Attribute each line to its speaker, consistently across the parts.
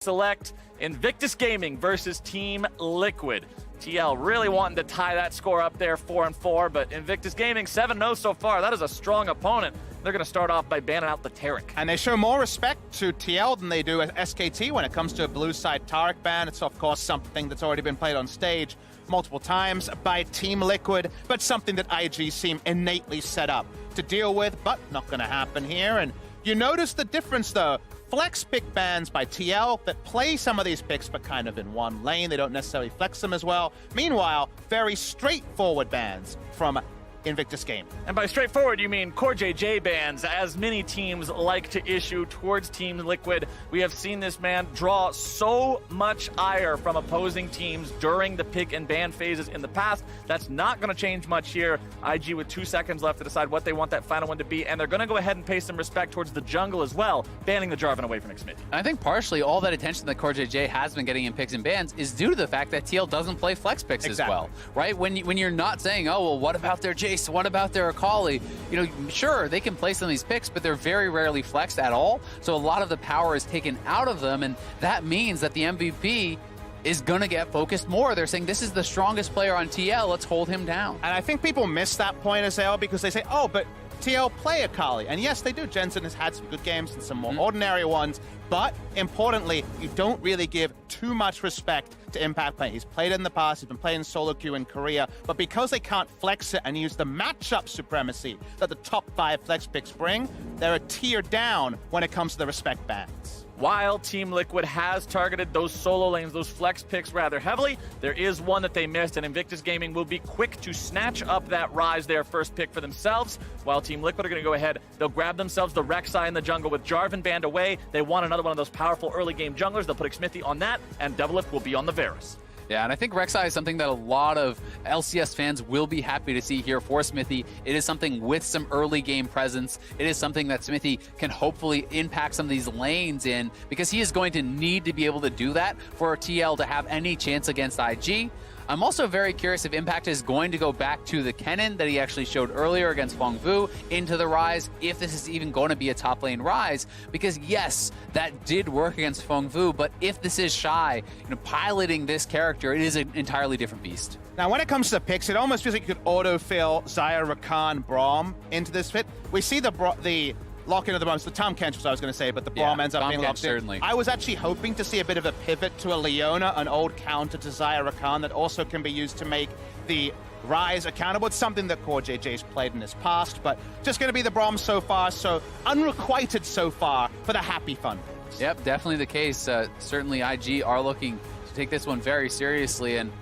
Speaker 1: select Invictus Gaming versus Team Liquid. TL really wanting to tie that score up there 4-4, but Invictus Gaming 7-0 so far. That is a strong opponent. They're going to start off by banning out the Taric.
Speaker 2: And they show more respect to TL than they do at SKT when it comes to a blue side Taric ban. It's of course something that's already been played on stage multiple times by Team Liquid, but something that IG seem innately set up to deal with, but not going to happen here. And you notice the difference though. Flex pick bans by TL that play some of these picks but kind of in one lane. They don't necessarily flex them as well. Meanwhile, very straightforward bans from Invictus Gaming.
Speaker 1: And by straightforward, you mean Core JJ bans, as many teams like to issue towards Team Liquid. We have seen this man draw so much ire from opposing teams during the pick and ban phases in the past. That's not going to change much here. IG with 2 seconds left to decide what they want that final one to be, and they're going to go ahead and pay some respect towards the jungle as well, banning the Jarvan away from Xmithie.
Speaker 3: I think partially all that attention that Core JJ has been getting in picks and bans is due to the fact that TL doesn't play flex picks as well, right? When you're not saying, oh, well, what about their Jace? What about their Akali? You know, sure, they can play some of these picks, but they're very rarely flexed at all. So a lot of the power is taken out of them, and that means that the MVP is going to get focused more. They're saying, this is the strongest player on TL, let's hold him down.
Speaker 2: And I think people miss that point as well because they say, oh, but TL play Akali. And yes, they do. Jensen has had some good games and some more ordinary ones. But importantly, you don't really give too much respect to impact play. He's played it in the past. He's been playing solo queue in Korea. But because they can't flex it and use the matchup supremacy that the top 5 flex picks bring, they're a tier down when it comes to the respect bans.
Speaker 1: While Team Liquid has targeted those solo lanes, those flex picks rather heavily, there is one that they missed, and Invictus Gaming will be quick to snatch up that Ryze, their first pick for themselves. While Team Liquid are going to go ahead, they'll grab themselves the Rek'Sai in the jungle with Jarvan banned away. They want another one of those powerful early game junglers. They'll put Xmithie on that, and Doublelift will be on the Varus.
Speaker 3: Yeah, and I think Rek'Sai is something that a lot of LCS fans will be happy to see here for Xmithie. It is something with some early game presence. It is something that Xmithie can hopefully impact some of these lanes in, because he is going to need to be able to do that for TL to have any chance against IG. I'm also very curious if Impact is going to go back to the Kennen that he actually showed earlier against Feng Vu into the Ryze, if this is even going to be a top lane Ryze, because yes, that did work against Feng Vu, but if this is Shy, piloting this character, it is an entirely different beast.
Speaker 2: Now, when it comes to the picks, it almost feels like you could autofill Xayah, Rakan, Braum into this fit. We see the lock into the Braum. It's the Tahm Kench was I was going to say, but the Braum ends up being locked in.
Speaker 3: Certainly.
Speaker 2: I was actually hoping to see a bit of a pivot to a Leona, an old counter to Xayah Rakan that also can be used to make the Ryze accountable. It's something that Core JJ's played in his past, but just going to be the Braum so far, so unrequited so far for the happy fun picks.
Speaker 3: Yep, definitely the case. Certainly IG are looking to take this one very seriously, and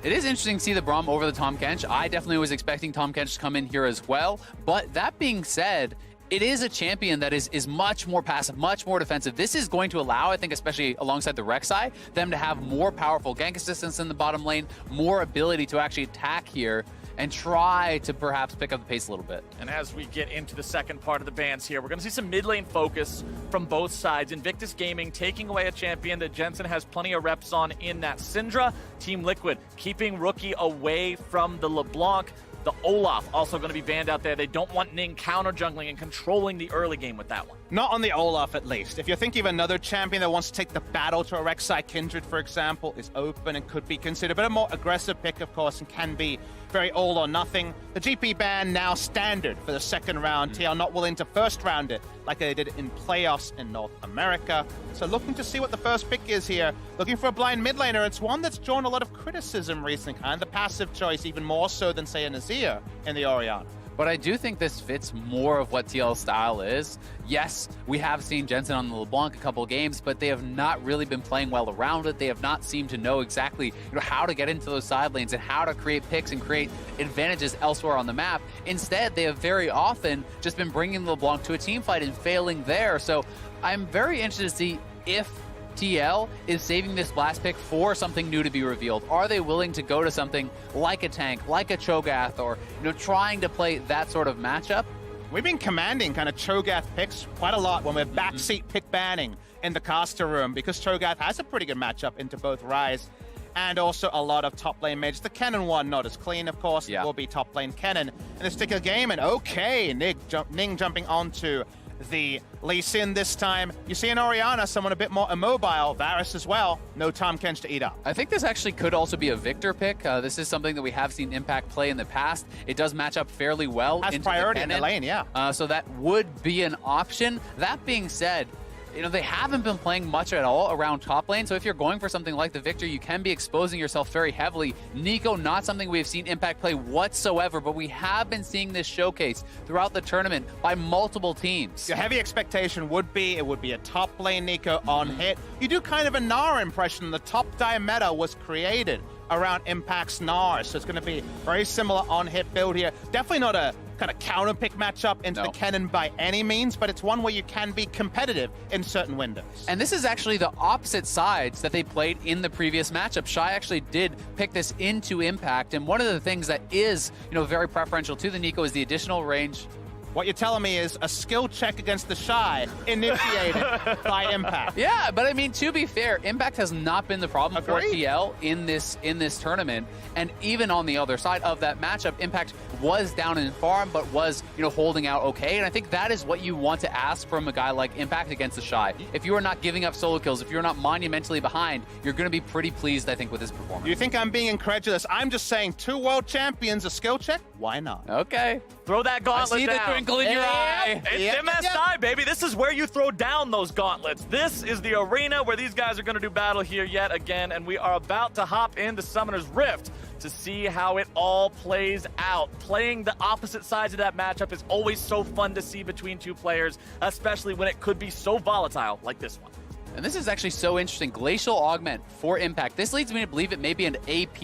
Speaker 3: it is interesting to see the Braum over the Tahm Kench. I definitely was expecting Tahm Kench to come in here as well, but that being said, it is a champion that is much more passive, much more defensive. This is going to allow, I think, especially alongside the Rek'Sai, them to have more powerful gank assistance in the bottom lane, more ability to actually attack here, and try to perhaps pick up the pace a little bit.
Speaker 1: And as we get into the second part of the bans here, we're going to see some mid lane focus from both sides. Invictus Gaming taking away a champion that Jensen has plenty of reps on in that Syndra. Team Liquid keeping Rookie away from the LeBlanc. The Olaf also going to be banned out there. They don't want Ning counter jungling and controlling the early game with that one.
Speaker 2: Not on the Olaf, at least. If you're thinking of another champion that wants to take the battle to a Rek'Sai, Kindred, for example, is open and could be considered. But a more aggressive pick, of course, and can be very all or nothing. The GP ban now standard for the second round. TL not willing to first round it like they did in playoffs in North America. So looking to see what the first pick is here. Looking for a blind mid laner. It's one that's drawn a lot of criticism recently, kind of the passive choice, even more so than, say, a Nazir in the Orianna.
Speaker 3: But I do think this fits more of what TL's style is. Yes, we have seen Jensen on the LeBlanc a couple of games, but they have not really been playing well around it. They have not seemed to know exactly how to get into those side lanes and how to create picks and create advantages elsewhere on the map. Instead, they have very often just been bringing LeBlanc to a team fight and failing there. So I'm very interested to see if TL is saving this blast pick for something new to be revealed. Are they willing to go to something like a tank, like a Cho'Gath, or trying to play that sort of matchup?
Speaker 2: We've been commanding kind of Cho'Gath picks quite a lot when we're backseat pick banning in the caster room, because Cho'Gath has a pretty good matchup into both Ryze and also a lot of top lane mages. The Kennen one, not as clean, of course, will be top lane Kennen in this particular game. And okay, Ning jumping onto the Lee Sin this time. You see an Orianna, someone a bit more immobile. Varus as well. No Tahm Kench to eat up.
Speaker 3: I think this actually could also be a Victor pick. This is something that we have seen Impact play in the past. It does match up fairly well.
Speaker 2: Has
Speaker 3: into
Speaker 2: priority
Speaker 3: the
Speaker 2: in the lane, yeah.
Speaker 3: So that would be an option. That being said, you know, they haven't been playing much at all around top lane, so if you're going for something like the Victor, you can be exposing yourself very heavily. Neeko, not something we have seen Impact play whatsoever, but we have been seeing this showcase throughout the tournament by multiple teams.
Speaker 2: Your heavy expectation would be, it would be a top lane Neeko on hit. You do kind of a Nara impression. The top die meta was created around Impact's Nara, so it's going to be very similar on hit build here. Definitely not a kind of counter pick matchup into the Kennen by any means, but it's one where you can be competitive in certain windows.
Speaker 3: And this is actually the opposite sides that they played in the previous matchup. Shy actually did pick this into Impact, and one of the things that is, you know, very preferential to the Neeko is the additional range.
Speaker 2: What you're telling me is a skill check against the Shy initiated by Impact.
Speaker 3: Yeah, but I mean, to be fair, Impact has not been the problem for TL in this tournament. And even on the other side of that matchup, Impact was down in farm, but was, you know, holding out okay. And I think that is what you want to ask from a guy like Impact against the Shy. If you are not giving up solo kills, if you're not monumentally behind, you're going to be pretty pleased, I think, with this performance.
Speaker 2: You think I'm being incredulous? I'm just saying 2 world champions, a skill check? Why not?
Speaker 3: Okay.
Speaker 1: Throw that gauntlet
Speaker 3: I see
Speaker 1: down.
Speaker 3: the twinkle in your eye.
Speaker 1: It's MSI, baby. This is where you throw down those gauntlets. This is the arena where these guys are going to do battle here yet again, and we are about to hop into Summoner's Rift to see how it all plays out. Playing the opposite sides of that matchup is always so fun to see between two players, especially when it could be so volatile like this one.
Speaker 3: And this is actually so interesting. Glacial Augment for Impact. This leads me to believe it may be an AP.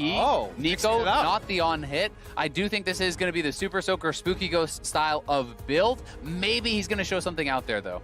Speaker 3: Neeko, not the on-hit. I do think this is going to be the Super Soaker Spooky Ghost style of build. Maybe he's going to show something out there, though.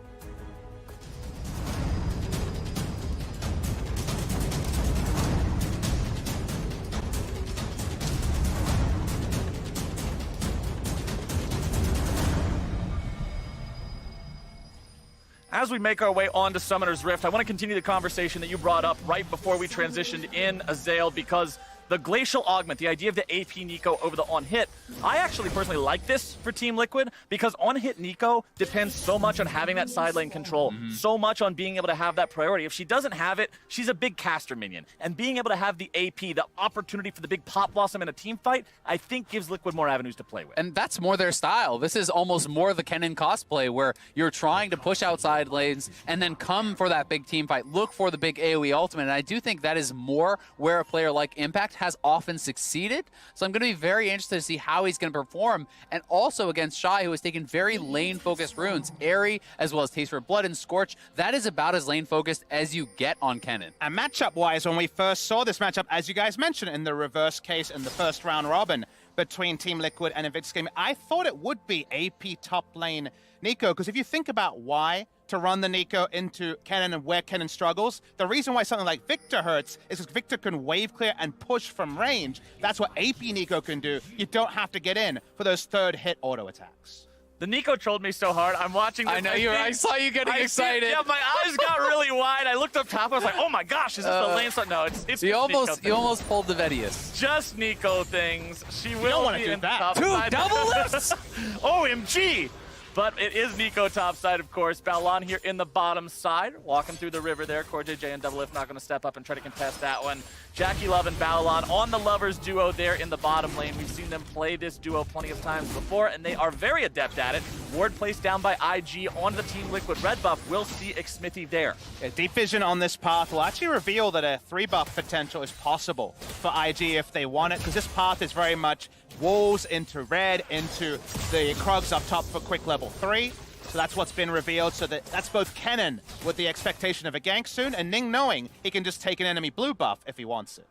Speaker 1: As we make our way on to Summoner's Rift, I want to continue the conversation that you brought up right before we transitioned in, Azael, because the Glacial Augment, the idea of the AP Neeko over the on-hit, I actually personally like this for Team Liquid because on-hit Neeko depends so much on having that side lane control, so much on being able to have that priority. If she doesn't have it, she's a big caster minion. And being able to have the AP, the opportunity for the big pop blossom in a team fight, I think gives Liquid more avenues to play with.
Speaker 3: And that's more their style. This is almost more the Kennen cosplay where you're trying to push outside lanes and then come for that big team fight, look for the big AoE ultimate. And I do think that is more where a player like Impact has often succeeded. So I'm going to be very interested to see how he's going to perform. And also against Shy, who has taken very lane-focused runes. Airy, as well as Taste for Blood and Scorch. That is about as lane-focused as you get on Kennen.
Speaker 2: And matchup-wise, when we first saw this matchup, as you guys mentioned in the reverse case in the first round robin between Team Liquid and Invictus Gaming, I thought it would be AP top lane Neeko, because if you think about why to run the Neeko into Kennen and where Kennen struggles, the reason why something like Victor hurts is because Victor can wave clear and push from range. That's what AP Neeko can do. You don't have to get in for those third hit auto attacks.
Speaker 1: The Neeko trolled me so hard. I'm watching this.
Speaker 3: I know I saw you getting excited.
Speaker 1: Yeah, my eyes got really wide. I looked up top. I was like, oh my gosh, is this the lane? No, it's
Speaker 3: you almost pulled the Vedius.
Speaker 1: Just Neeko things. She will be in top
Speaker 3: Two
Speaker 1: side.
Speaker 3: double lifts!
Speaker 1: OMG! But it is Neeko top side, of course. Balon here in the bottom side, walking through the river there. CoreJJ and Double Lift not going to step up and try to contest that one. Jackie Love and Balon on the lovers duo there in the bottom lane. We've seen them play this duo plenty of times before, and they are very adept at it. Ward placed down by IG on the Team Liquid red buff. We'll see Xmithy there.
Speaker 2: Yeah, deep vision on this path will actually reveal that a 3-buff potential is possible for IG if they want it, because this path is very much walls into red, into the Krugs up top for quick level 3. So that's what's been revealed. So that's both Kennen with the expectation of a gank soon, and Ning knowing he can just take an enemy blue buff if he wants it.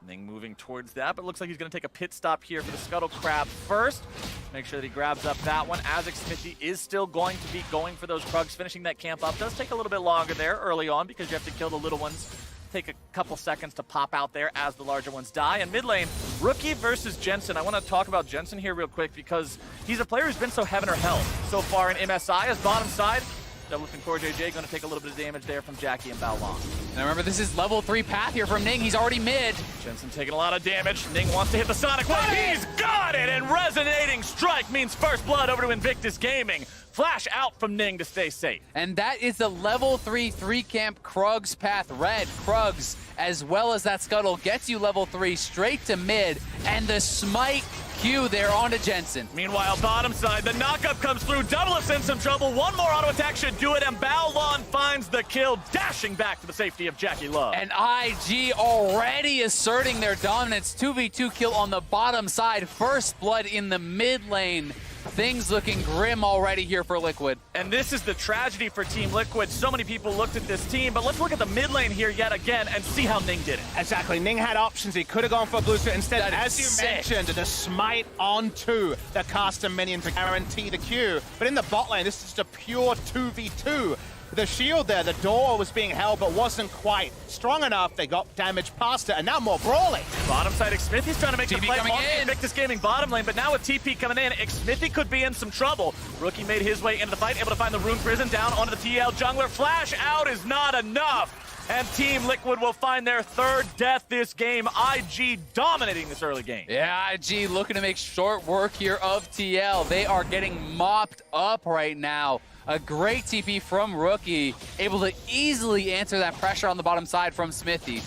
Speaker 1: Ning moving towards that, but looks like he's going to take a pit stop here for the Scuttle Crab first. Make sure that he grabs up that one, as Xmithy is still going to be going for those Krugs. Finishing that camp up does take a little bit longer there early on because you have to kill the little ones. Take a couple seconds to pop out there as the larger ones die. And mid lane, Rookie versus Jensen. I want to talk about Jensen here real quick because he's a player who's been so heaven or hell so far in MSI. As bottom side, Double Lift and CoreJJ going to take a little bit of damage there from Jackie and Balon.
Speaker 3: And remember, this is level 3 path here from Ning. He's already mid.
Speaker 1: Jensen taking a lot of damage. Ning wants to hit the Sonic Wave. He's got it! And Resonating Strike means first blood over to Invictus Gaming. Flash out from Ning to stay safe.
Speaker 3: And that is the level 3 camp Krugs path. Red, Krugs, as well as that Scuttle gets you level 3 straight to mid. And the Smite Q there onto Jensen.
Speaker 1: Meanwhile, bottom side, the knockup comes through. Doublelift's in some trouble. One more auto attack should do it, and Baolon finds the kill, dashing back to the safety of Jackie Love.
Speaker 3: And IG already asserting their dominance. 2v2 kill on the bottom side. First blood in the mid lane. Things looking grim already here for Liquid.
Speaker 1: And this is the tragedy for Team Liquid. So many people looked at this team, but let's look at the mid lane here yet again and see how Ning did it.
Speaker 2: Exactly, Ning had options. He could have gone for a blue suit. Instead,
Speaker 3: That
Speaker 2: as
Speaker 3: is
Speaker 2: you
Speaker 3: sick.
Speaker 2: mentioned, the smite onto the caster minion to guarantee the Q. But in the bot lane, this is just a pure 2v2. The shield there, the door was being held, but wasn't quite strong enough. They got damage past it, and now more brawling.
Speaker 1: Bottom side, Xmithy's trying to make the
Speaker 3: TP
Speaker 1: play
Speaker 3: coming
Speaker 1: on the
Speaker 3: in.
Speaker 1: Invictus Gaming bottom lane, but now with TP coming in, Xmithy could be in some trouble. Rookie made his way into the fight, able to find the Rune Prison down onto the TL jungler. Flash out is not enough, and Team Liquid will find their third death this game. IG dominating this early game.
Speaker 3: Yeah, IG looking to make short work here of TL. They are getting mopped up right now. A great TP from Rookie, able to easily answer that pressure on the bottom side from Smithy.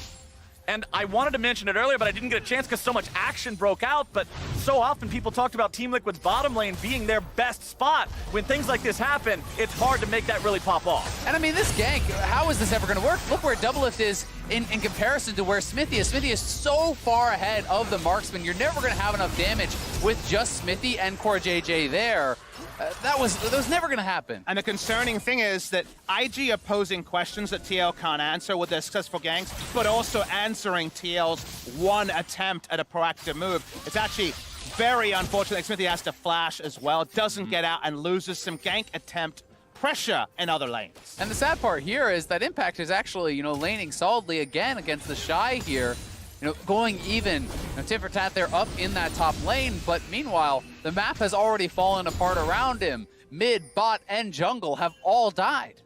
Speaker 1: And I wanted to mention it earlier, but I didn't get a chance because so much action broke out. But so often people talked about Team Liquid's bottom lane being their best spot. When things like this happen, it's hard to make that really pop off.
Speaker 3: And I mean, this gank, how is this ever going to work? Look where Doublelift is in comparison to where Smithy is. Smithy is so far ahead of the marksman. You're never going to have enough damage with just Smithy and CoreJJ there. That was never going to happen.
Speaker 2: And the concerning thing is that IG are posing questions that TL can't answer with their successful ganks, but also answering TL's one attempt at a proactive move. It's actually very unfortunate. Smithy has to flash as well, doesn't get out, and loses some gank attempt pressure in other lanes.
Speaker 3: And the sad part here is that Impact is actually, laning solidly again against the Shy here. Going even, tit for tat, they're up in that top lane, but meanwhile, the map has already fallen apart around him. Mid, bot, and jungle have all died.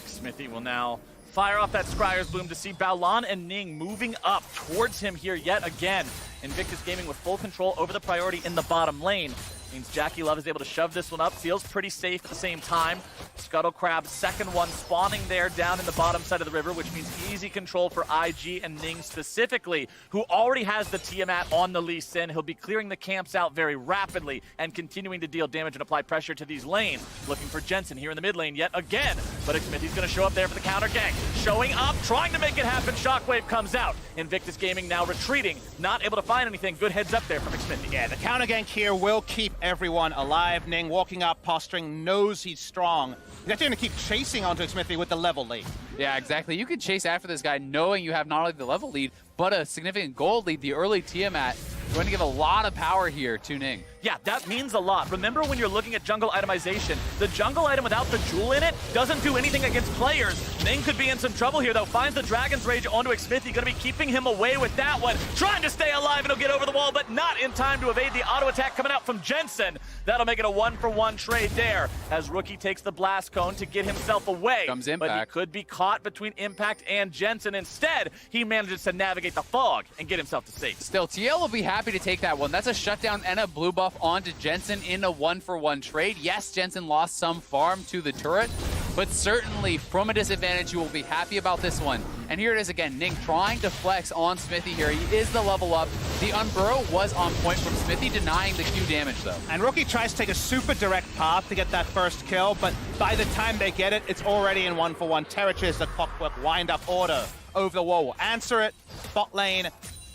Speaker 1: Smithy will now fire off that Scryer's Bloom to see Baolon and Ning moving up towards him here yet again. Invictus Gaming with full control over the priority in the bottom lane. Means Jackie Love is able to shove this one up. Feels pretty safe at the same time. Scuttle Crab, second one spawning there down in the bottom side of the river, which means easy control for IG and Ning specifically, who already has the Tiamat on the Lee Sin. He'll be clearing the camps out very rapidly and continuing to deal damage and apply pressure to these lanes. Looking for Jensen here in the mid lane yet again, but Xmithy's going to show up there for the counter gank. Showing up, trying to make it happen. Shockwave comes out. Invictus Gaming now retreating, not able to find anything. Good heads up there from Xmithy.
Speaker 2: Yeah, the counter gank here will keep everyone alive. Ning walking up, posturing, knows he's strong. He's actually going to keep chasing onto Smithy with the level lead.
Speaker 3: Yeah, exactly. You can chase after this guy knowing you have not only the level lead, but a significant gold lead. The early Tiamat is going to give a lot of power here to Ning.
Speaker 1: Yeah, that means a lot. Remember when you're looking at jungle itemization, the jungle item without the jewel in it doesn't do anything against players. Ning could be in some trouble here, though. Finds the Dragon's Rage onto Xmithy. Going to be keeping him away with that one. Trying to stay alive, and he'll get over the wall, but not in time to evade the auto attack coming out from Jensen. That'll make it a 1-for-1 trade there, as Rookie takes the blast cone to get himself away.
Speaker 3: Comes
Speaker 1: But he
Speaker 3: Impact.
Speaker 1: could be caught between Impact and Jensen. Instead, he manages to navigate the fog and get himself to safety.
Speaker 3: Still, TL will be happy to take that one. That's a shutdown and a blue buff onto Jensen in a 1-for-1 trade. Yes, Jensen lost some farm to the turret, but certainly from a disadvantage, you will be happy about this one. And here it is again, Ning trying to flex on Smithy here. He is the level up. The Unburrow was on point from Smithy, denying the Q damage though.
Speaker 2: And Rookie tries to take a super direct path to get that first kill, but by the time they get it, it's already in 1-for-1 territory as the clockwork wind-up order over the wall will answer it. Bot lane,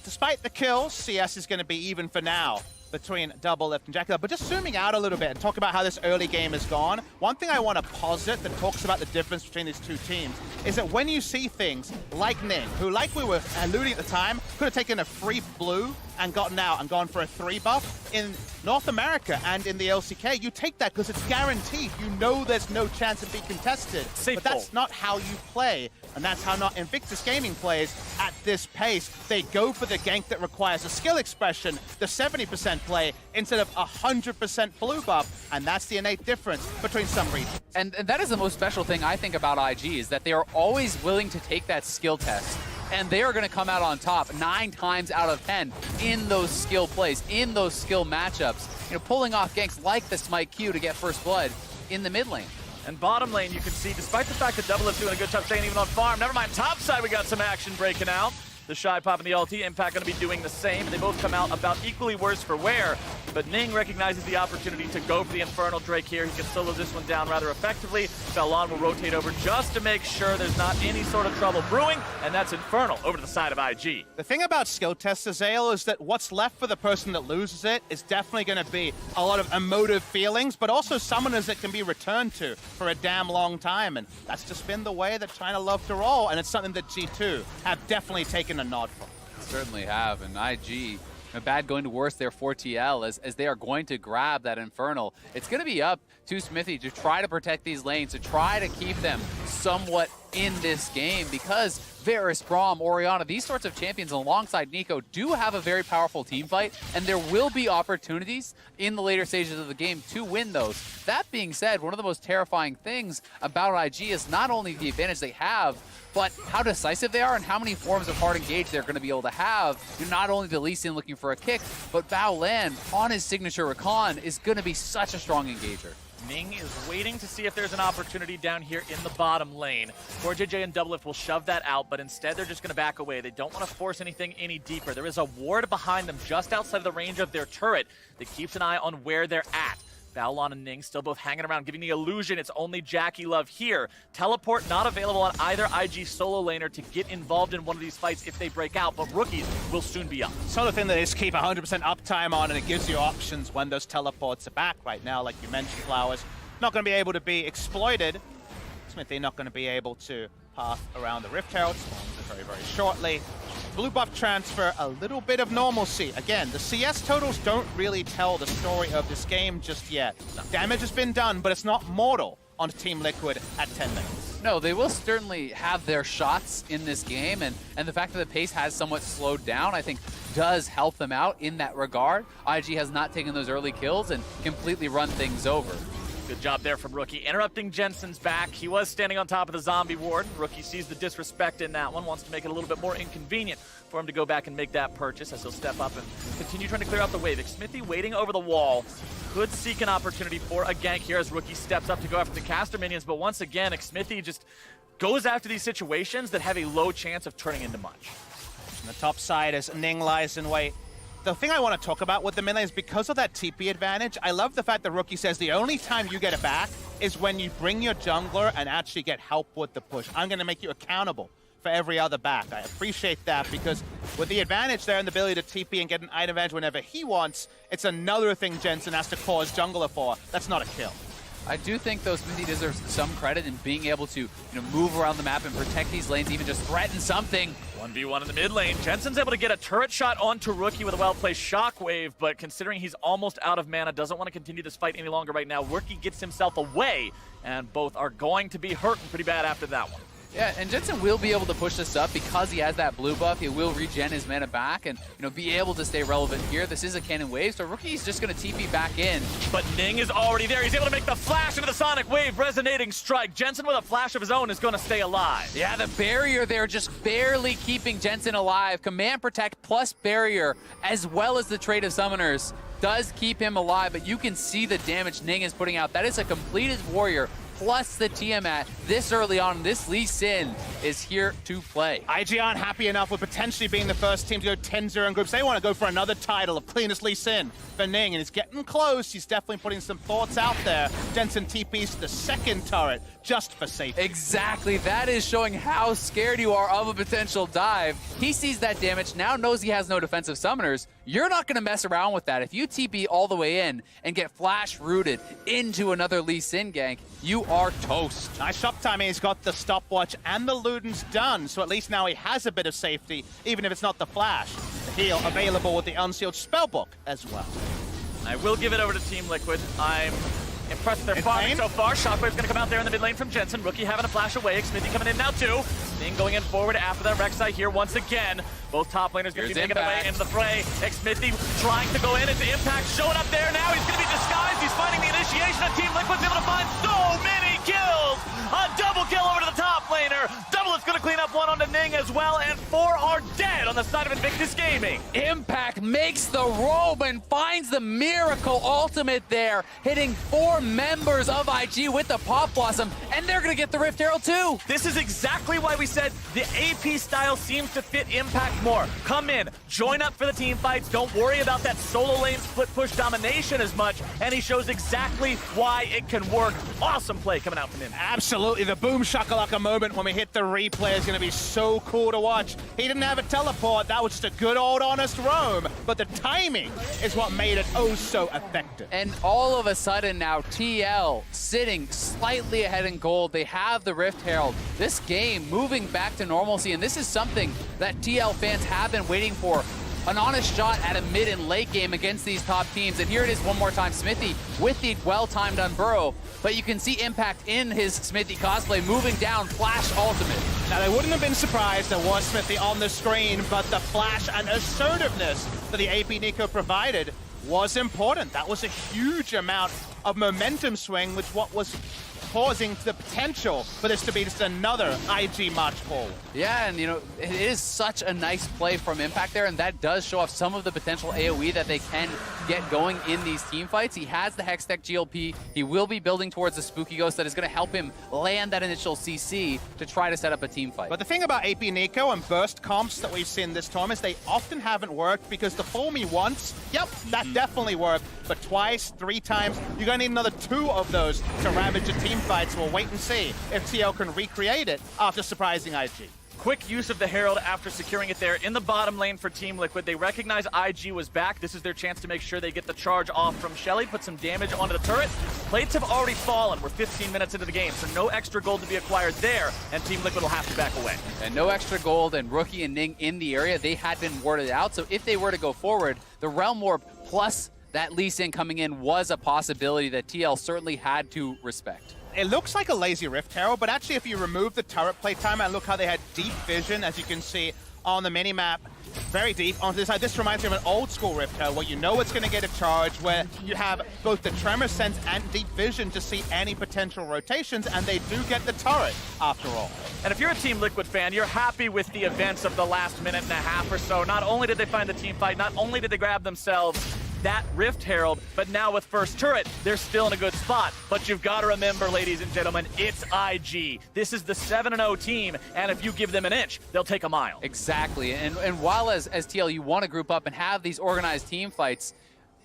Speaker 2: despite the kills, CS is going to be even for now between Doublelift and Jackie Love. But just zooming out a little bit and talk about how this early game has gone, one thing I want to posit that talks about the difference between these two teams is that when you see things like Ning, who, like we were alluding at the time, could have taken a free blue and gotten out and gone for a 3 buff. In North America and in the LCK, you take that because it's guaranteed. You know there's no chance of being contested.
Speaker 1: Safe
Speaker 2: but that's not how you play, and that's how not Invictus Gaming plays at this pace. They go for the gank that requires a skill expression, the 70% play, instead of 100% blue buff, and that's the innate difference between some regions.
Speaker 3: And that is the most special thing I think about IG, is that they are always willing to take that skill test. And they are going to come out on top 9 times out of 10 in those skill plays, in those skill matchups. You know, pulling off ganks like the Smite Q to get first blood in the mid lane.
Speaker 1: And bottom lane, you can see, despite the fact that Double is doing a good job staying even on farm, never mind, top side, we got some action breaking out. The Shy Pop and the ulti, Impact going to be doing the same. They both come out about equally worse for wear, but Ning recognizes the opportunity to go for the Infernal Drake here. He can solo this one down rather effectively. Balon will rotate over just to make sure there's not any sort of trouble brewing, and that's Infernal over to the side of IG.
Speaker 2: The thing about skill tests, Azael, is that what's left for the person that loses it is definitely going to be a lot of emotive feelings, but also summoners that can be returned to for a damn long time, and that's just been the way that China love to roll, and it's something that G2 have definitely taken a nod for.
Speaker 3: Certainly have, and IG, bad going to worse there for TL as they are going to grab that Infernal. It's going to be up to Smithy to try to protect these lanes, to try to keep them somewhat in this game, because Varus, Braum, Orianna, these sorts of champions alongside Nico do have a very powerful team fight, and there will be opportunities in the later stages of the game to win those. That being said, one of the most terrifying things about IG is not only the advantage they have, but how decisive they are and how many forms of hard engage they're going to be able to have. Not only the Lee Sin looking for a kick, but Bao Lan on his signature Rakan is going to be such a strong engager.
Speaker 1: Ning is waiting to see if there's an opportunity down here in the bottom lane. CoreJJ and Doublelift will shove that out, but instead they're just going to back away. They don't want to force anything any deeper. There is a ward behind them just outside of the range of their turret that keeps an eye on where they're at. Balon and Ning still both hanging around, giving the illusion it's only Jackie Love here. Teleport not available on either IG solo laner to get involved in one of these fights if they break out, but rookies will soon be up.
Speaker 2: It's another thing that is keep 100% uptime on, and it gives you options when those teleports are back. Right now, like you mentioned, Flowers, not going to be able to be exploited. Smithy not going to be able to path around the Rift Herald, spawns very, very shortly. Blue buff transfer, a little bit of normalcy. Again, the CS totals don't really tell the story of this game just yet. Damage has been done, but it's not mortal on Team Liquid at 10 minutes.
Speaker 3: No, they will certainly have their shots in this game, and the fact that the pace has somewhat slowed down, I think, does help them out in that regard. IG has not taken those early kills and completely run things over.
Speaker 1: Good job there from Rookie. Interrupting Jensen's back. He was standing on top of the zombie ward. Rookie sees the disrespect in that one, wants to make it a little bit more inconvenient for him to go back and make that purchase as he'll step up and continue trying to clear out the wave. Smithy waiting over the wall. Could seek an opportunity for a gank here as Rookie steps up to go after the caster minions, but once again, Smithy just goes after these situations that have a low chance of turning into much.
Speaker 2: On the top side as Ning lies in wait. The thing I want to talk about with the melee is because of that TP advantage, I love the fact that Rookie says the only time you get it back is when you bring your jungler and actually get help with the push. I'm going to make you accountable for every other back. I appreciate that because with the advantage there and the ability to TP and get an item advantage whenever he wants, it's another thing Jensen has to cause jungler for. That's not a kill.
Speaker 3: I do think, though, Smithy deserves some credit in being able to move around the map and protect these lanes, even just threaten something.
Speaker 1: 1v1 in the mid lane. Jensen's able to get a turret shot onto Rookie with a well-placed shockwave, but considering he's almost out of mana, doesn't want to continue this fight any longer right now. Rookie gets himself away, and both are going to be hurting pretty bad after that one.
Speaker 3: Yeah, and Jensen will be able to push this up because he has that blue buff. He will regen his mana back and be able to stay relevant here. This is a cannon wave, so Rookie's just going to TP back in.
Speaker 1: But Ning is already there. He's able to make the flash into the Sonic Wave, resonating strike. Jensen with a flash of his own is going to stay alive.
Speaker 3: Yeah, the barrier there just barely keeping Jensen alive. Command Protect plus barrier, as well as the Trade of Summoners, does keep him alive, but you can see the damage Ning is putting out. That is a completed warrior plus the Tiamat this early on. This Lee Sin is here to play.
Speaker 2: IG aren't happy enough with potentially being the first team to go 10-0 in groups. They want to go for another title of cleanest Lee Sin for Ning, and it's getting close. He's definitely putting some thoughts out there. Jensen TPs to the second turret just for safety.
Speaker 3: Exactly. That is showing how scared you are of a potential dive. He sees that damage, now knows he has no defensive summoners. You're not going to mess around with that. If you TP all the way in and get flash rooted into another Lee Sin gank, you are toast.
Speaker 2: Nice shop timing. He's got the stopwatch and the Luden's done, so at least now he has a bit of safety, even if it's not the flash. The heal available with the Unsealed Spellbook as well.
Speaker 1: I will give it over to Team Liquid. I'm impressed with their
Speaker 2: In
Speaker 1: farming
Speaker 2: lane?
Speaker 1: so far. Shockwave's going to come out there in the mid lane from Jensen. Rookie having a flash away. Xmithy coming in now too. Ning going in forward after that. Rek'Sai here once again. Both top laners going to be making their way into the fray. Xmithy trying to go in. It's Impact showing up there now. He's going to be disguised. He's finding the initiation. And Team Liquid's able to find so many kills. A double kill over to the top laner. Doublet's going to clean up one onto Ning as well. And 4 are dead on the side of Invictus Gaming.
Speaker 3: Impact makes the robe and finds the miracle ultimate there, hitting 4 members of IG with the Pop Blossom, and they're going to get the Rift Herald too.
Speaker 1: This is exactly why we said the AP style seems to fit Impact more. Come in, join up for the team fights, don't worry about that solo lane split push domination as much, and he shows exactly why it can work. Awesome play coming out from him.
Speaker 2: Absolutely, the boom shakalaka moment when we hit the replay is going to be so cool to watch. He didn't have a teleport, that was just a good old honest roam, but the timing is what made it oh so effective.
Speaker 3: And all of a sudden now, TL sitting slightly ahead in gold. They have the Rift Herald. This game moving back to normalcy, and this is something that TL fans have been waiting for. An honest shot at a mid and late game against these top teams. And here it is one more time, Smithy with the well-timed Unburrow. But you can see Impact in his Smithy cosplay moving down, flash ultimate.
Speaker 2: Now, they wouldn't have been surprised there was Smithy on the screen, but the flash and assertiveness that the AP Nico provided was important. That was a huge amount of momentum swing, which what was causing the potential for this to be just another IG march forward.
Speaker 3: Yeah, and you know, it is such a nice play from Impact there, and that does show off some of the potential AoE that they can get going in these team fights. He has the Hextech GLP. He will be building towards the Spooky Ghost that is going to help him land that initial CC to try to set up a team fight.
Speaker 2: But the thing about AP Nico and burst comps that we've seen this time is they often haven't worked because the fool me once, yep, that definitely worked, but twice, 3 times, you're going to need another 2 of those to ravage a team fight, so we'll wait and see if TL can recreate it after surprising IG.
Speaker 1: Quick use of the Herald after securing it there in the bottom lane for Team Liquid. They recognize IG was back. This is their chance to make sure they get the charge off from Shelly, put some damage onto the turret. Plates have already fallen. We're 15 minutes into the game, so no extra gold to be acquired there, and Team Liquid will have to back away.
Speaker 3: And no extra gold, and Rookie and Ning in the area. They had been warded out, so if they were to go forward, the Realm Orb plus that Lee Sin coming in was a possibility that TL certainly had to respect.
Speaker 2: It looks like a lazy Rift Herald, but actually if you remove the turret playtime and look how they had deep vision, as you can see on the minimap, very deep onto this side. This reminds me of an old school Rift Herald where you know it's going to get a charge, where you have both the tremor sense and deep vision to see any potential rotations, and they do get the turret after all.
Speaker 1: And if you're a Team Liquid fan, you're happy with the events of the last minute and a half or so. Not only did they find the team fight, not only did they grab themselves that Rift Herald, but now with first turret, they're still in a good spot. But you've got to remember, ladies and gentlemen, it's IG. This is the 7-0 team, and if you give them an inch, they'll take a mile.
Speaker 3: Exactly, and while as TL you want to group up and have these organized team fights,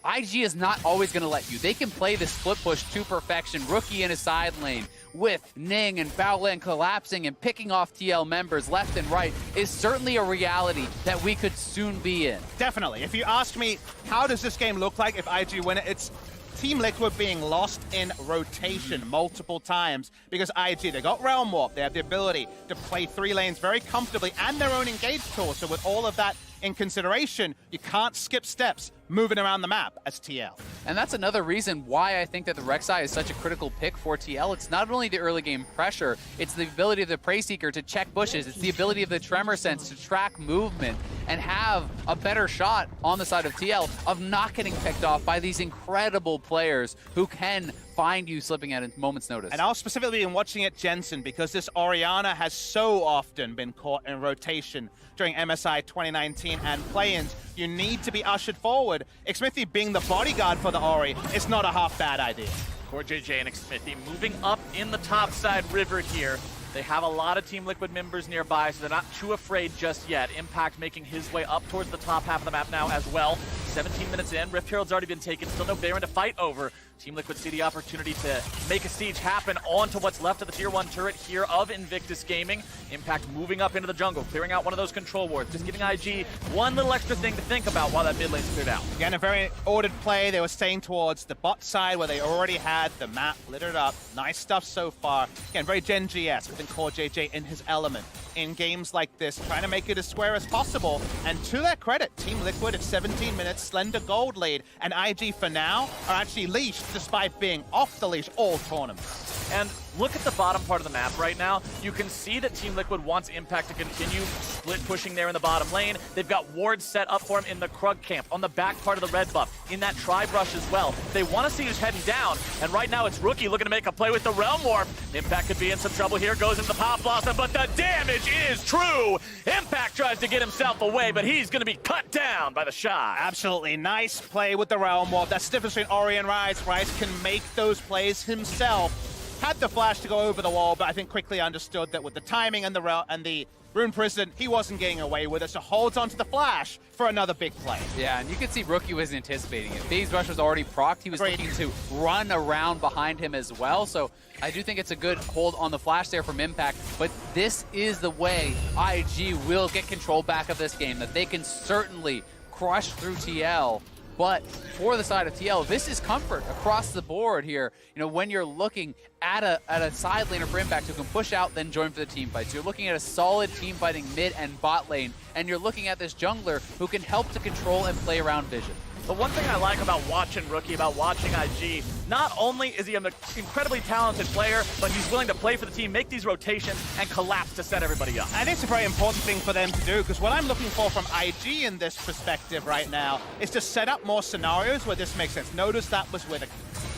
Speaker 3: IG is not always going to let you. They can play this split push to perfection. Rookie in a side lane with Ning and Baolan collapsing and picking off TL members left and right is certainly a reality that we could soon be in.
Speaker 2: Definitely. If you ask me, how does this game look like if IG win it, it's Team Liquid being lost in rotation multiple times because IG, they got Realm Warp, they have the ability to play 3 lanes very comfortably and their own engage tool, so with all of that in consideration, you can't skip steps moving around the map as TL.
Speaker 3: And that's another reason why I think that the Rek'Sai is such a critical pick for TL. It's not only the early game pressure, it's the ability of the Prey Seeker to check bushes, it's the ability of the Tremor Sense to track movement and have a better shot on the side of TL of not getting picked off by these incredible players who can find you slipping at a moment's notice.
Speaker 2: And I'll specifically be watching at Jensen because this Orianna has so often been caught in rotation during MSI 2019 and play-ins. You need to be ushered forward. Xmithy being the bodyguard for the Ori is not a half bad idea.
Speaker 1: CoreJJ and Xmithy moving up in the top side river here. They have a lot of Team Liquid members nearby, so they're not too afraid just yet. Impact making his way up towards the top half of the map now as well. 17 minutes in, Rift Herald's already been taken, still no Baron to fight over. Team Liquid see the opportunity to make a siege happen onto what's left of the Tier 1 turret here of Invictus Gaming. Impact moving up into the jungle, clearing out one of those control wards, just giving IG one little extra thing to think about while that mid lane's cleared out.
Speaker 2: Again, a very ordered play. They were staying towards the bot side where they already had the map littered up. Nice stuff so far. Again, very Gen G-esque within CoreJJ in his element. in games like this, trying to make it as square as possible. And to their credit, Team Liquid at 17 minutes, slender gold lead, and IG for now are actually leashed despite being off the leash all tournament.
Speaker 1: And look at the bottom part of the map right now. You can see that Team Liquid wants Impact to continue split pushing there in the bottom lane. They've got wards set up for him in the Krug camp, on the back part of the red buff, in that tri-brush as well. They want to see who's heading down, and right now it's Rookie looking to make a play with the Realm Warp. Impact could be in some trouble here, goes into the Pop Blossom, but the damage is true! Impact tries to get himself away, but he's going to be cut down by the Shy.
Speaker 2: Absolutely nice play with the Realm Warp. That's the difference between Ori and Rise. Rise can make those plays himself. Had the flash to go over the wall, but I think quickly understood that with the timing and the Rune Prison, he wasn't getting away with it, so holds onto the flash for another big play.
Speaker 3: Yeah, and you can see Rookie was anticipating it. Phase Rush was already procced. He was looking to run around behind him as well, so I do think it's a good hold on the flash there from Impact, but this is the way IG will get control back of this game, that they can certainly crush through TL. But for the side of TL, this is comfort across the board here. You know, when you're looking at a side laner for Impact who can push out, then join for the team fights. You're looking at a solid team fighting mid and bot lane, and you're looking at this jungler who can help to control and play around Vision.
Speaker 1: The one thing I like about watching Rookie, about watching IG, not only is he an incredibly talented player, but he's willing to play for the team, make these rotations, and collapse to set everybody up.
Speaker 2: I think it's a very important thing for them to do, because what I'm looking for from IG in this perspective right now is to set up more scenarios where this makes sense. Notice that was with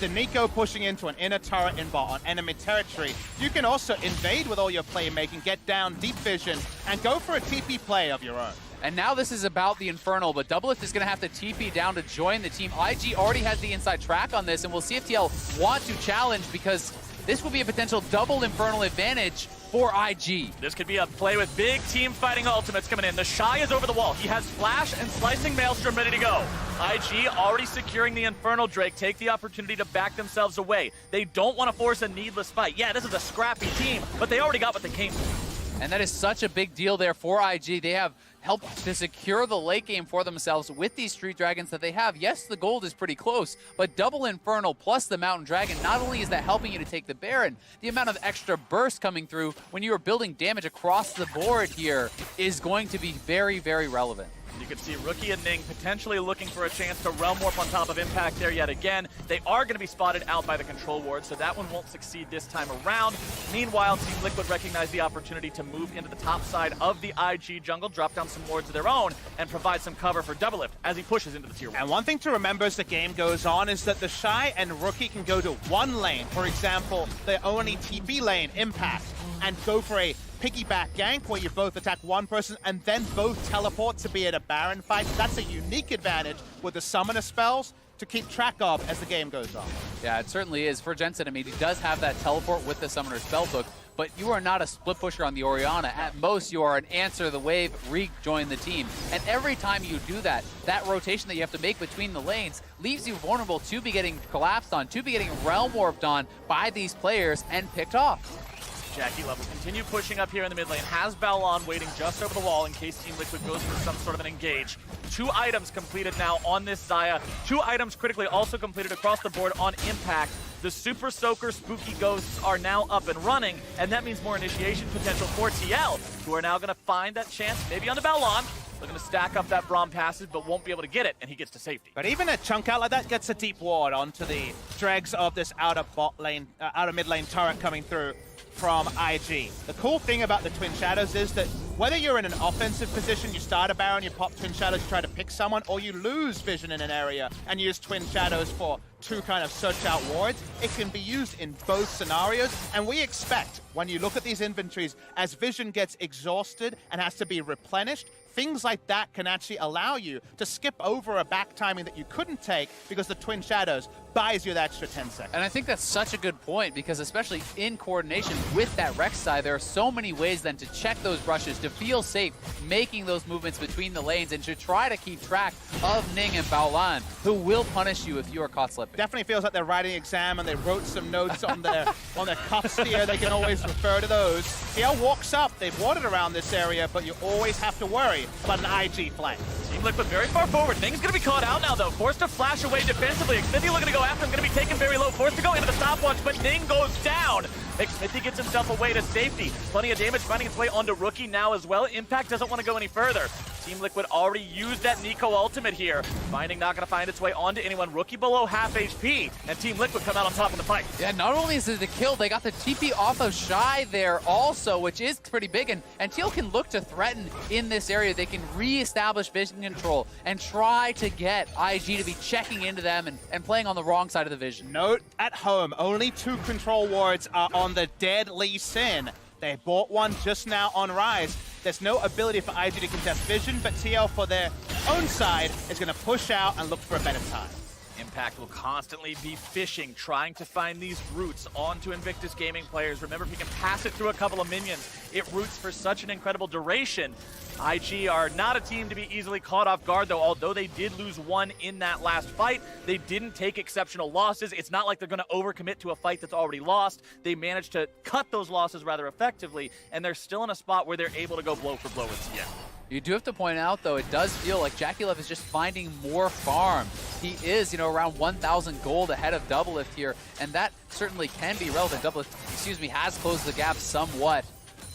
Speaker 2: the Nico pushing into an inner turret in bot on enemy territory. You can also invade with all your playmaking, get down deep vision, and go for a TP play of your own.
Speaker 3: And now this is about the Infernal, but Doublelift is going to have to TP down to join the team. IG already has the inside track on this, and we'll see if TL want to challenge, because this will be a potential double Infernal advantage for IG.
Speaker 1: This could be a play with big team fighting ultimates coming in. The Shy is over the wall. He has Flash and Slicing Maelstrom ready to go. IG already securing the Infernal Drake, take the opportunity to back themselves away. They don't want to force a needless fight. Yeah, this is a scrappy team, but they already got what they came for.
Speaker 3: And that is such a big deal there for IG. They have helped to secure the late game for themselves with these Street Dragons that they have. Yes, the gold is pretty close, but double Infernal plus the Mountain Dragon, not only is that helping you to take the Baron, the amount of extra burst coming through when you are building damage across the board here is going to be very, very relevant.
Speaker 1: You can see Rookie and Ning potentially looking for a chance to Realm Warp on top of Impact there yet again. They are going to be spotted out by the control ward, so that one won't succeed this time around. Meanwhile, Team Liquid recognize the opportunity to move into the top side of the IG jungle, drop down some wards of their own, and provide some cover for Doublelift as he pushes into the tier 1.
Speaker 2: And one thing to remember as the game goes on is that the Shy and Rookie can go to one lane, for example, the only TP lane, Impact, and go for a piggyback gank where you both attack one person and then both teleport to be at a Baron fight. That's a unique advantage with the summoner spells to keep track of as the game goes on.
Speaker 3: Yeah, it certainly is. For Jensen, I mean, he does have that teleport with the summoner spellbook, but you are not a split pusher on the Orianna. At most, you are an answer the wave, rejoin the team. And every time you do that, that rotation that you have to make between the lanes leaves you vulnerable to be getting collapsed on, to be getting realm warped on by these players and picked off.
Speaker 1: Jackie Love will continue pushing up here in the mid lane. Has Balon waiting just over the wall in case Team Liquid goes for some sort of an engage. 2 items completed now on this Xayah. 2 items critically also completed across the board on Impact. The Super Soaker Spooky Ghosts are now up and running, and that means more initiation potential for TL, who are now going to find that chance, maybe on the Balon. Looking to stack up that Braum passive, but won't be able to get it, and he gets to safety.
Speaker 2: But even a chunk out like that gets a deep ward onto the dregs of this outer bot lane, outer mid lane turret coming through from IG. The cool thing about the Twin Shadows is that whether you're in an offensive position, you start a Baron, you pop Twin Shadows, you try to pick someone, or you lose vision in an area and use Twin Shadows for 2 kind of search out wards, it can be used in both scenarios. And we expect, when you look at these inventories, as vision gets exhausted and has to be replenished, things like that can actually allow you to skip over a back timing that you couldn't take because the Twin Shadows buys you that extra 10 seconds.
Speaker 3: And I think that's such a good point, because especially in coordination with that Rek'Sai, there are so many ways then to check those rushes, to feel safe making those movements between the lanes, and to try to keep track of Ning and Baolan, who will punish you if you are caught slipping.
Speaker 2: Definitely feels like they're writing an exam and they wrote some notes on their cuffs here. They can always refer to those. TL walks up. They've warded around this area, but you always have to worry about an IG flank.
Speaker 1: Team Liquid very far forward. Ning's going to be caught out now, though. Forced to flash away defensively. Xfinity looking to go after him. Going to be taken very low. Forced to go into the stopwatch, but Ning goes down. Smithy gets himself away to safety. Plenty of damage finding its way onto Rookie now as well. Impact doesn't want to go any further. Team Liquid already used that Nico ultimate here. Finding not going to find its way onto anyone. Rookie below half HP, and Team Liquid come out on top of the fight.
Speaker 3: Yeah, not only is it the kill, they got the TP off of Shy there also, which is pretty big, and Teal can look to threaten in this area. They can re-establish vision control and try to get IG to be checking into them and playing on the wrong side of the vision.
Speaker 2: Note at home, only 2 control wards are on the dead Lee Sin. They bought one just now on Rise. There's no ability for IG to contest vision, but TL for their own side is going to push out and look for a better time.
Speaker 1: Impact will constantly be fishing, trying to find these routes onto Invictus Gaming players. Remember, if he can pass it through a couple of minions, it roots for such an incredible duration. IG are not a team to be easily caught off guard, though. Although they did lose one in that last fight, they didn't take exceptional losses. It's not like they're going to overcommit to a fight that's already lost. They managed to cut those losses rather effectively, and they're still in a spot where they're able to go blow for blow with TM.
Speaker 3: You do have to point out, though, it does feel like JackeyLove is just finding more farm. He is, around 1,000 gold ahead of Doublelift here, and that certainly can be relevant. Doublelift, has closed the gap somewhat,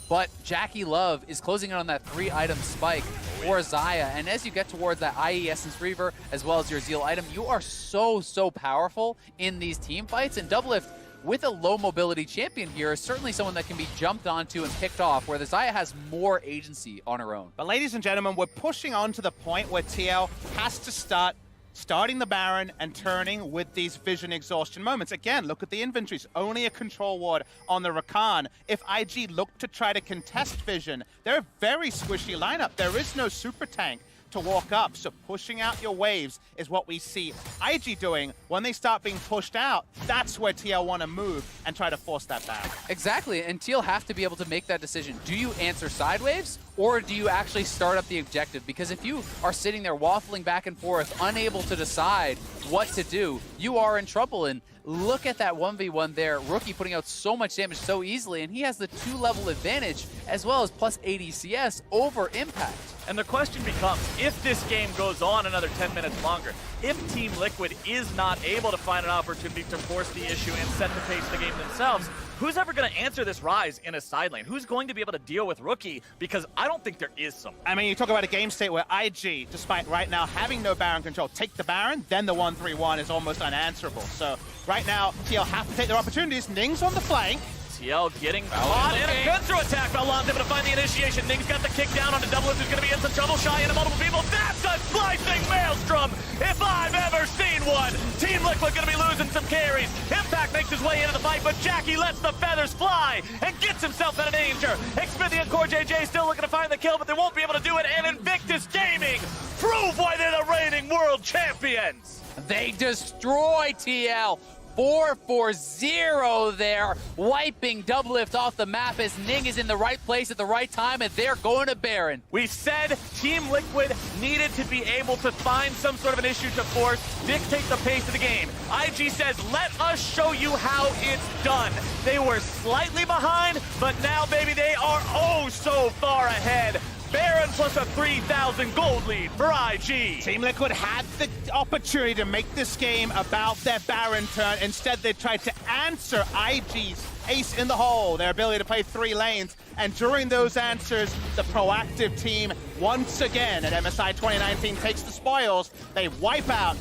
Speaker 3: but JackeyLove is closing in on that 3-item spike for Xayah, and as you get towards that IE Essence Reaver, as well as your Zeal item, you are so powerful in these team fights, and Doublelift, with a low mobility champion here, is certainly someone that can be jumped onto and picked off, where the Xayah has more agency on her own.
Speaker 2: But ladies and gentlemen, we're pushing on to the point where TL has to starting the Baron and turning with these vision exhaustion moments. Again, look at the inventories. Only a control ward on the Rakan. If IG look to try to contest vision, they're a very squishy lineup. There is no super tank to walk up, so pushing out your waves is what we see IG doing. When they start being pushed out, that's where TL want to move and try to force that back.
Speaker 3: Exactly, and TL have to be able to make that decision. Do you answer side waves, or do you actually start up the objective? Because if you are sitting there waffling back and forth, unable to decide what to do, you are in trouble. And look at that 1v1 there. Rookie putting out so much damage so easily, and he has the 2-level advantage, as well as plus 80 CS over Impact.
Speaker 1: And the question becomes, if this game goes on another 10 minutes longer, if Team Liquid is not able to find an opportunity to force the issue and set the pace of the game themselves, who's ever going to answer this Rise in a side lane? Who's going to be able to deal with Rookie? Because I don't think there is someone.
Speaker 2: I mean, you talk about a game state where IG, despite right now having no Baron control, take the Baron, then the 1-3-1 is almost unanswerable. So right now, TL have to take their opportunities. Ning's on the flank.
Speaker 1: TL getting caught in a counter attack. Valon's able to find the initiation. Ning's got the kick down onto Doublelift, who's going to be in some trouble. Shy into multiple people. That's a slicing maelstrom if I've ever seen one. Team Liquid going to be losing some carries. Impact makes his way into the fight, but Jackie lets the feathers fly and gets himself out of danger. Smithy and CoreJJ still looking to find the kill, but they won't be able to do it. And Invictus Gaming prove why they're the reigning world champions.
Speaker 3: They destroy TL. 4-4-0 there, wiping Doublelift off the map as Ning is in the right place at the right time, and they're going to Baron.
Speaker 1: We said Team Liquid needed to be able to find some sort of an issue to force, dictate the pace of the game. IG says, let us show you how it's done. They were slightly behind, but now, baby, they are oh so far ahead. Baron plus a 3,000 gold lead for IG.
Speaker 2: Team Liquid had the opportunity to make this game about their Baron turn. Instead, they tried to answer IG's ace in the hole, their ability to play 3 lanes. And during those answers, the proactive team, once again at MSI 2019, takes the spoils. They wipe out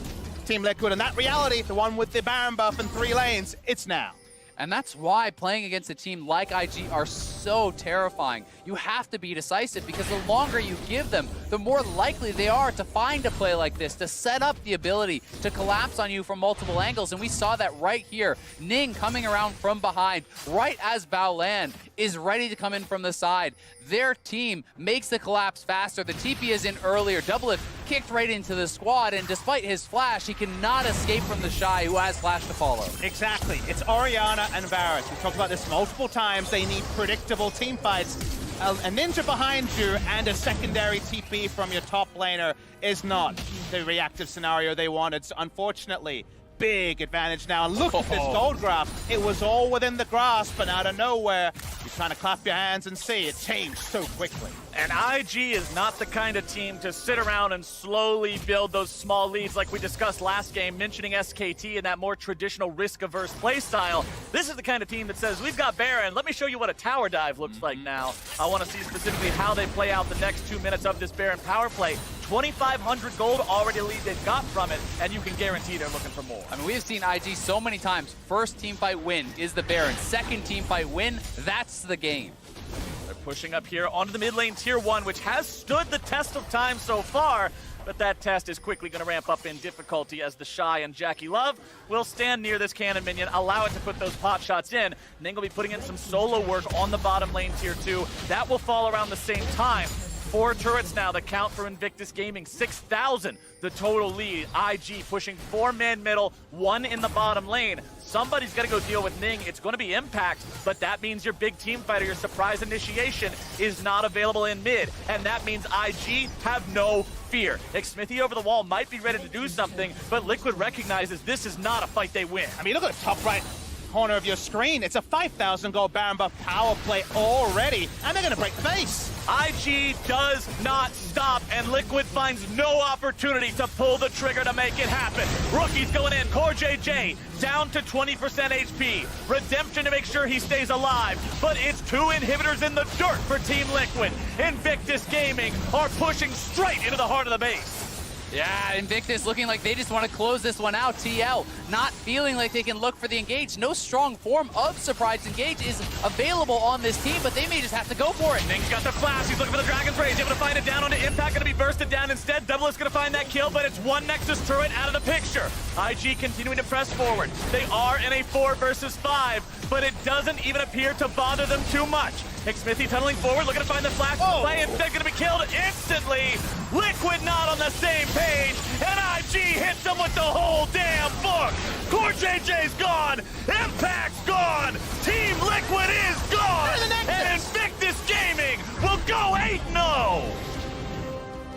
Speaker 2: Team Liquid. And that reality, the one with the Baron buff and 3 lanes, it's now.
Speaker 3: And that's why playing against a team like IG are so terrifying. You have to be decisive, because the longer you give them, the more likely they are to find a play like this, to set up the ability to collapse on you from multiple angles. And we saw that right here. Ning coming around from behind, right as Baolan is ready to come in from the side. Their team makes the collapse faster. The TP is in earlier. Doublelift kicked right into the squad, and despite his flash, he cannot escape from the Shy, who has flash to follow.
Speaker 2: Exactly. It's Orianna and Varus. We've talked about this multiple times. They need predictable team fights. A ninja behind you and a secondary TP from your top laner is not the reactive scenario they wanted. So unfortunately, big advantage now. And look at this gold graph. It was all within the grasp, and out of nowhere, you kind of clap your hands and see it changed so quickly.
Speaker 1: And IG is not the kind of team to sit around and slowly build those small leads like we discussed last game, mentioning SKT and that more traditional risk-averse play style. This is the kind of team that says, we've got Baron, let me show you what a tower dive looks like now. I want to see specifically how they play out the next 2 minutes of this Baron power play. 2,500 gold already lead they've got from it, and you can guarantee they're looking for more.
Speaker 3: I mean, we have seen IG so many times. First team fight win is the Baron. Second team fight win, that's the game.
Speaker 1: They're pushing up here onto the mid lane tier 1, which has stood the test of time so far, but that test is quickly going to ramp up in difficulty as the Shy and Jackie Love will stand near this cannon minion, allow it to put those pot shots in. Ning will be putting in some solo work on the bottom lane tier 2. That will fall around the same time. 4 turrets now, the count for Invictus Gaming, 6,000 the total lead. IG pushing 4 man middle, 1 in the bottom lane. Somebody's got to go deal with Ning. It's going to be Impact, but that means your big team fighter, your surprise initiation, is not available in mid, and that means IG have no fear. Xmithie over the wall might be ready to do something, but Liquid recognizes this is not a fight they win.
Speaker 2: I mean, look at the top right corner of your screen. It's a 5,000 gold Baron buff power play already, and they're going to break face.
Speaker 1: IG does not stop, and Liquid finds no opportunity to pull the trigger to make it happen. Rookie's going in. CoreJJ down to 20% HP. Redemption to make sure he stays alive, but it's 2 inhibitors in the dirt for Team Liquid. Invictus Gaming are pushing straight into the heart of the base.
Speaker 3: Yeah, Invictus looking like they just want to close this one out. TL not feeling like they can look for the engage. No strong form of surprise engage is available on this team, but they may just have to go for it.
Speaker 1: Ning's got the flash. He's looking for the Dragon's Rage. Able to find it down onto Impact. Going to be bursted down instead. Double is going to find that kill, but it's one Nexus turret out of the picture. IG continuing to press forward. They are in a 4 versus 5, but it doesn't even appear to bother them too much. Xmithie tunneling forward, looking to find the flash. Play instead going to be killed instantly. Liquid not on the same page, and IG hits them with the whole damn book. CoreJJ's gone. Impact's gone. Team Liquid is gone. And Invictus Gaming will go 8-0.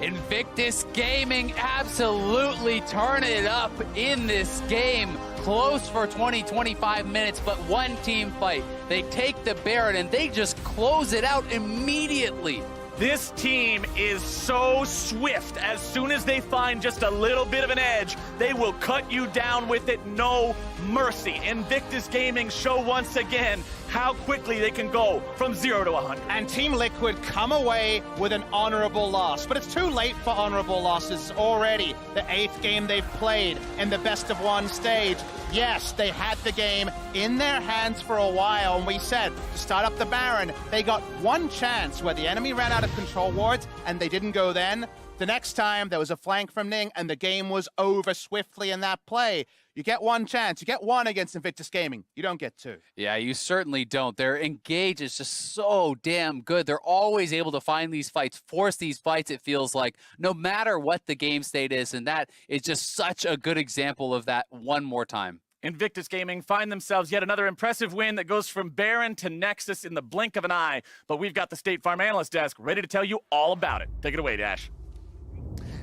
Speaker 3: Invictus Gaming absolutely turning it up in this game. Close for 20-25 minutes, but one team fight. They take the Baron and they just close it out immediately.
Speaker 1: This team is so swift. As soon as they find just a little bit of an edge, they will cut you down with it, no mercy. Invictus Gaming show once again how quickly they can go from 0 to 100.
Speaker 2: And Team Liquid come away with an honorable loss, but it's too late for honorable losses already. The 8th game they've played in the best-of-1 stage. Yes, they had the game in their hands for a while, and we said to start up the Baron, they got one chance where the enemy ran out of control wards, and they didn't go then. The next time, there was a flank from Ning, and the game was over swiftly in that play. You get one chance. You get one against Invictus Gaming. You don't get 2.
Speaker 3: Yeah, you certainly don't. Their engage is just so damn good. They're always able to find these fights, force these fights, it feels like, no matter what the game state is, and that is just such a good example of that one more time.
Speaker 1: Invictus Gaming find themselves yet another impressive win that goes from Baron to Nexus in the blink of an eye. But we've got the State Farm Analyst Desk ready to tell you all about it. Take it away, Dash.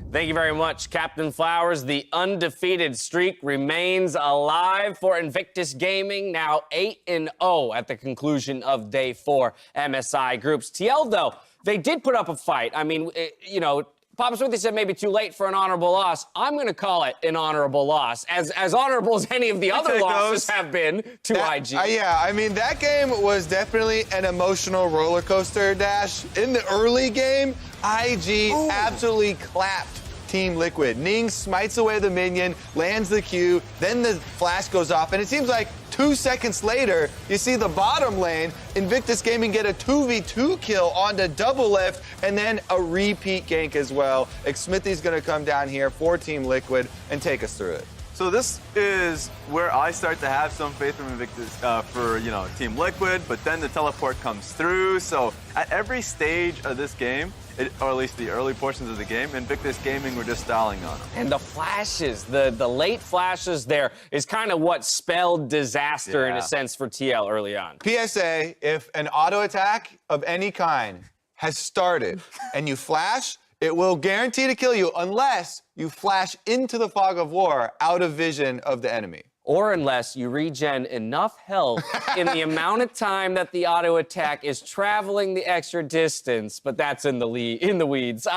Speaker 4: Thank you very much, Captain Flowers. The undefeated streak remains alive for Invictus Gaming, now 8-0 at the conclusion of Day 4 MSI groups. TL, though, they did put up a fight. I mean, you know, Papa Smithy said maybe too late for an honorable loss. I'm going to call it an honorable loss, as honorable as any of the other losses have been to IG.
Speaker 5: Yeah, I mean, that game was definitely an emotional roller coaster, Dash. In the early game, IG absolutely clapped Team Liquid. Ning smites away the minion, lands the Q, then the flash goes off, and it seems like 2 seconds later, you see the bottom lane, Invictus Gaming get a 2v2 kill onto double lift, and then a repeat gank as well. Xmithie's gonna come down here for Team Liquid and take us through it.
Speaker 6: So this is where I start to have some faith from Invictus for, you know, Team Liquid, but then the teleport comes through. So at every stage of this game, or at least the early portions of the game, Invictus Gaming were just styling on them.
Speaker 4: And the flashes, the late flashes there is kind of what spelled disaster in a sense for TL early on.
Speaker 5: PSA, if an auto attack of any kind has started and you flash, It will guarantee to kill you unless you flash into the fog of war out of vision of the enemy.
Speaker 4: Or unless you regen enough health in the amount of time that the auto attack is traveling the extra distance, but that's in the weeds.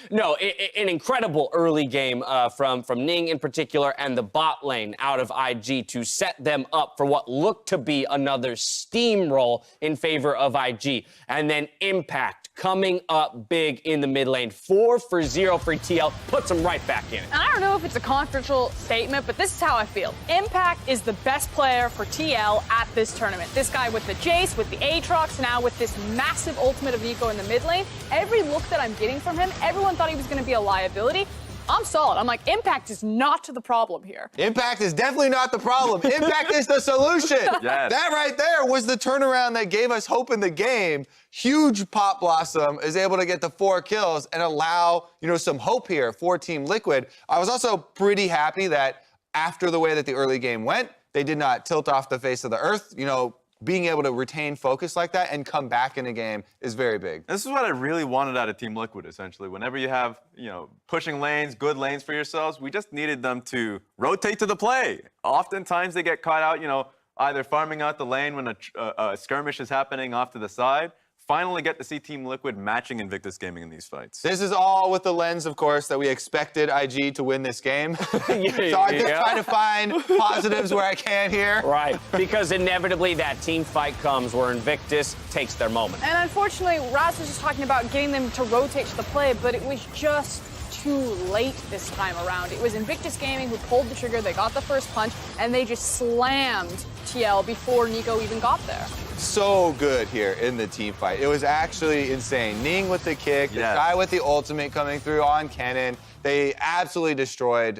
Speaker 4: No, an incredible early game from Ning in particular, and the bot lane out of IG to set them up for what looked to be another steamroll in favor of IG. And then Impact coming up big in the mid lane. 4 for 0 for TL, puts them right back in it.
Speaker 7: And I don't know if it's a controversial statement, but this is how I feel. Impact is the best player for TL at this tournament. This guy with the Jace, with the Aatrox, now with this massive ultimate of Eco in the mid lane. Every look that I'm getting from him, everyone thought he was going to be a liability. I'm solid. I'm like, Impact is not the problem here.
Speaker 5: Impact is definitely not the problem. Impact is the solution.
Speaker 6: Yes.
Speaker 5: That right there was the turnaround that gave us hope in the game. Huge Pop Blossom is able to get the 4 kills and allow, some hope here for Team Liquid. I was also pretty happy that after the way that the early game went, they did not tilt off the face of the earth. Being able to retain focus like that and come back in a game is very big.
Speaker 6: This is what I really wanted out of Team Liquid, essentially. Whenever you have, pushing lanes, good lanes for yourselves, we just needed them to rotate to the play. Oftentimes they get caught out, either farming out the lane when a skirmish is happening off to the side. Finally get to see Team Liquid matching Invictus Gaming in these fights.
Speaker 5: This is all with the lens, of course, that we expected IG to win this game. So I'm just trying to find positives where I can here.
Speaker 4: Right, because inevitably that team fight comes where Invictus takes their moment.
Speaker 7: And unfortunately, Raz was just talking about getting them to rotate to the play, but it was just too late this time around. It was Invictus Gaming who pulled the trigger, they got the first punch, and they just slammed TL before Nico even got there.
Speaker 5: So good here in the team fight. It was actually insane. Ning with the kick, the guy with the ultimate coming through on Kennen. They absolutely destroyed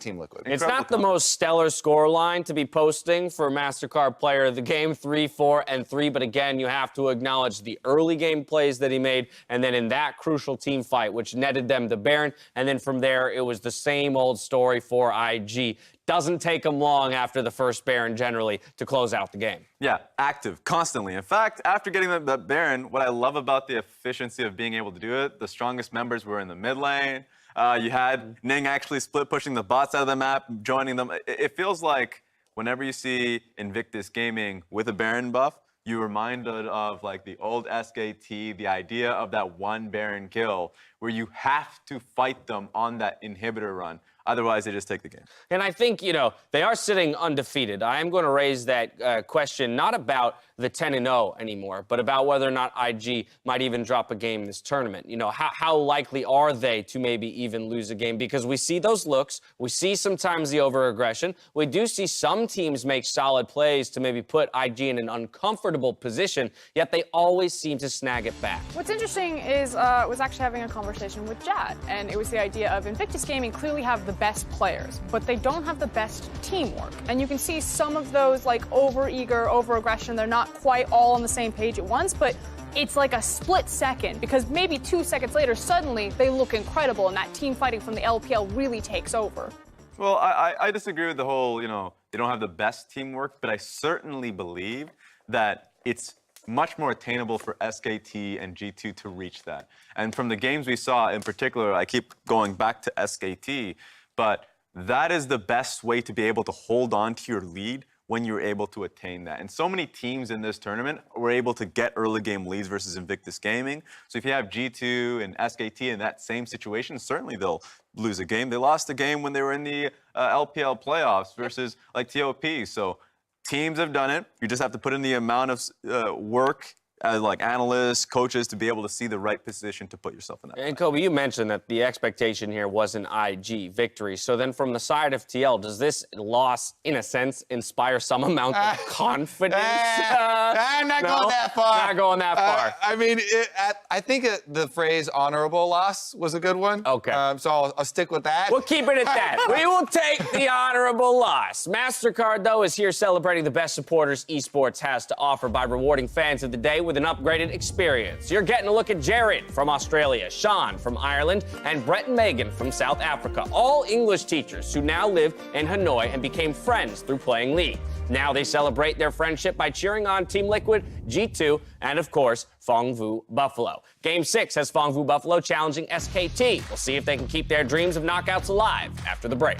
Speaker 5: Team Liquid.
Speaker 4: It's not the most stellar scoreline to be posting for MasterCard Player of the Game, 3, 4, and 3. But again, you have to acknowledge the early game plays that he made, and then in that crucial team fight, which netted them the Baron. And then from there, it was the same old story for IG. Doesn't take them long after the first Baron generally to close out the game.
Speaker 6: Yeah, active, constantly. In fact, after getting the Baron, what I love about the efficiency of being able to do it, the strongest members were in the mid lane. You had Ning actually split pushing the bots out of the map, joining them. It feels like whenever you see Invictus Gaming with a Baron buff, you're reminded of like the old SKT, the idea of that one Baron kill where you have to fight them on that inhibitor run. Otherwise, they just take the game.
Speaker 4: And I think, they are sitting undefeated. I am going to raise that question not about the 10-0 anymore, but about whether or not IG might even drop a game in this tournament. How likely are they to maybe even lose a game? Because we see those looks. We see sometimes the over-aggression. We do see some teams make solid plays to maybe put IG in an uncomfortable position, yet they always seem to snag it back.
Speaker 7: What's interesting is was actually having a conversation with Jad, and it was the idea of Invictus Gaming clearly have the best players, but they don't have the best teamwork. And you can see some of those over-eager, over-aggression, they're not quite all on the same page at once, but it's like a split second, because maybe 2 seconds later, suddenly they look incredible, and that team fighting from the LPL really takes over.
Speaker 6: Well, I disagree with the whole, they don't have the best teamwork, but I certainly believe that it's much more attainable for SKT and G2 to reach that. And from the games we saw in particular, I keep going back to SKT, but that is the best way to be able to hold on to your lead when you're able to attain that. And so many teams in this tournament were able to get early game leads versus Invictus Gaming. So if you have G2 and SKT in that same situation, certainly they'll lose a game. They lost a game when they were in the LPL playoffs versus TOP. So teams have done it. You just have to put in the amount of work as analysts, coaches, to be able to see the right position to put yourself in that.
Speaker 4: And Kobe, you mentioned that the expectation here was an IG victory. So then from the side of TL, does this loss, in a sense, inspire some amount of confidence?
Speaker 5: I'm not going that far.
Speaker 4: Not going that far.
Speaker 5: I think the phrase honorable loss was a good one.
Speaker 4: Okay.
Speaker 5: So I'll stick with that.
Speaker 4: We'll keep it at that. We will take the honorable loss. MasterCard, though, is here celebrating the best supporters esports has to offer by rewarding fans of the day with an upgraded experience. You're getting a look at Jared from Australia, Sean from Ireland, and Brett and Megan from South Africa, all English teachers who now live in Hanoi and became friends through playing League. Now they celebrate their friendship by cheering on Team Liquid, G2, and of course, Fongvu Buffalo. Game 6 has Fongvu Buffalo challenging SKT. We'll see if they can keep their dreams of knockouts alive after the break.